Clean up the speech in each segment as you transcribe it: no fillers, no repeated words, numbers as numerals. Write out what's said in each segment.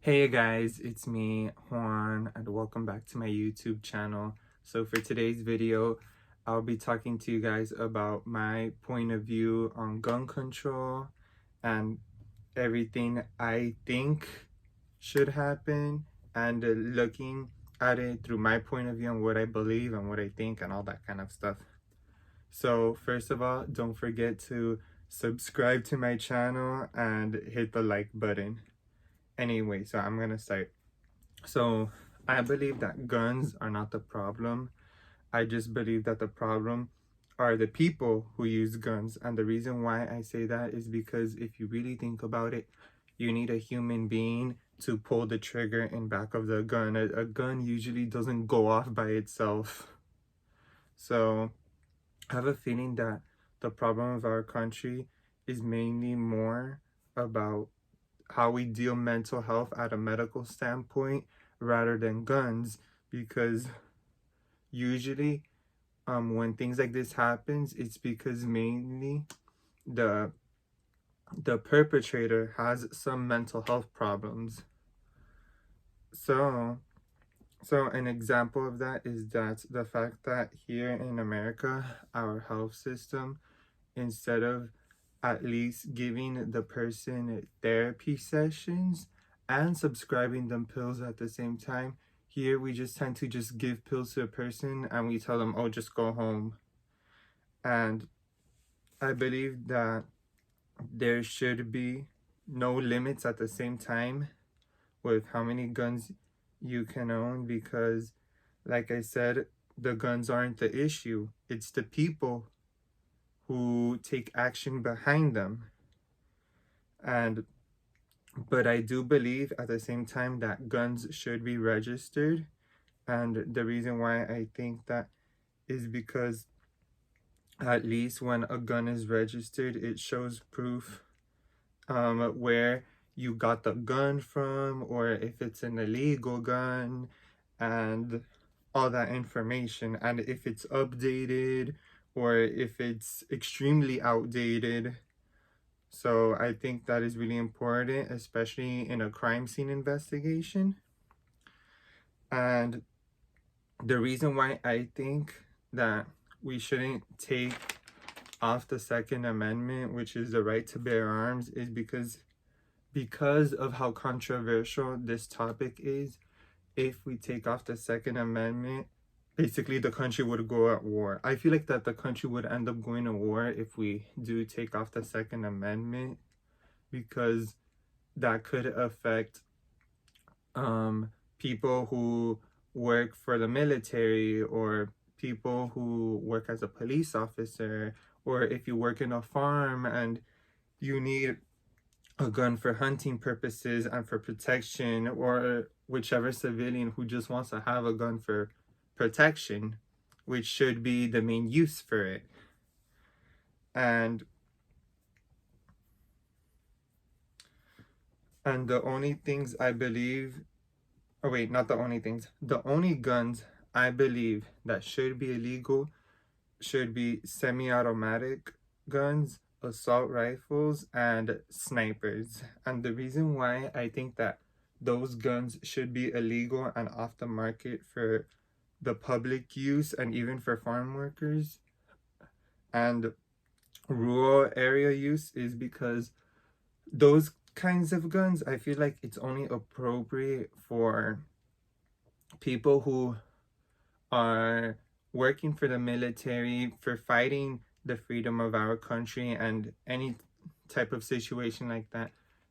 Hey guys, it's me, Juan, and welcome back to my YouTube channel. So for today's video, I'll be talking to you guys about my point of view on gun control and everything I think should happen and looking at it through my point of view and what I believe and what I think and all that kind of stuff. So first of all, don't forget to subscribe to my channel and hit the like button. Anyway, so I'm gonna start. So I believe that guns are not the problem. I just believe that the problem are the people who use guns. And the reason why I say that is because if you really think about it, you need a human being to pull the trigger in back of the gun. A gun usually doesn't go off by itself. So I have a feeling that the problem of our country is mainly more about how we deal mental health at a medical standpoint rather than guns, because usually when things like this happens, it's because mainly the the perpetrator has some mental health problems. So an example of that is that the fact that here in America, our health system, instead of at least giving the person therapy sessions and subscribing them pills at the same time, here we just tend to just give pills to a person and we tell them, oh, just go home. And I believe that there should be no limits at the same time with how many guns you can own, because like I said, the guns aren't the issue, it's the people who take action behind them. And but I do believe at the same time that guns should be registered. And the reason why I think that is because at least when a gun is registered, it shows proof where you got the gun from, or if it's an illegal gun, and all that information, and if it's updated or if it's extremely outdated. So I think that is really important, especially in a crime scene investigation. And the reason why I think that we shouldn't take off the Second Amendment, which is the right to bear arms, is because of how controversial this topic is. If we take off the Second Amendment, basically the country would go at war. I feel like that the country would end up going to war if we do take off the Second Amendment, because that could affect people who work for the military, or people who work as a police officer, or if you work in a farm and you need a gun for hunting purposes and for protection, or whichever civilian who just wants to have a gun for protection, which should be the main use for it. And the only things I believe, oh wait, not the only things, the only guns I believe that should be illegal should be semi-automatic guns, assault rifles, and snipers. And the reason why I think that those guns should be illegal and off the market for the public use and even for farm workers and rural area use is because those kinds of guns, I feel like it's only appropriate for people who are working for the military, for fighting the freedom of our country and any type of situation like that.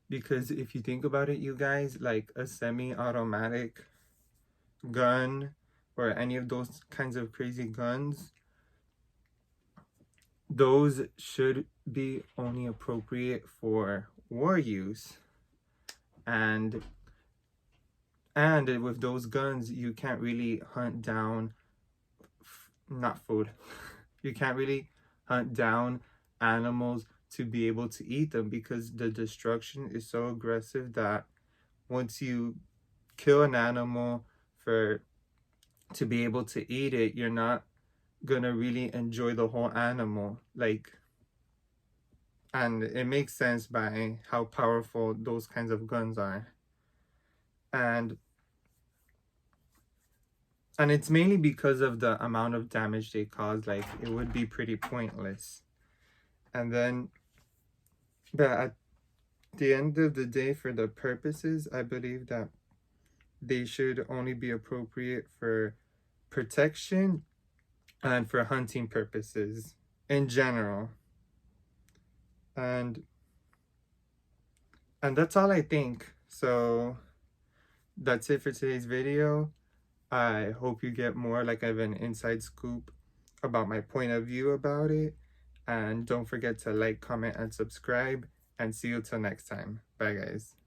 Because if you think about it, you guys, like a semi-automatic gun or any of those kinds of crazy guns, those should be only appropriate for war use. And with those guns, you can't really hunt down, not food, you can't really hunt down animals to be able to eat them, because the destruction is so aggressive that once you kill an animal for to be able to eat it, you're not gonna really enjoy the whole animal. Like, and it makes sense by how powerful those kinds of guns are. and it's mainly because of the amount of damage they cause. Like, it would be pretty pointless. And then, but at the end of the day, for the purposes, I believe that they should only be appropriate for protection and for hunting purposes in general. And that's all I think. So that's it for today's video. I hope you get more like of an inside scoop about my point of view about it. And don't forget to like, comment, and subscribe. And see you till next time. Bye, guys.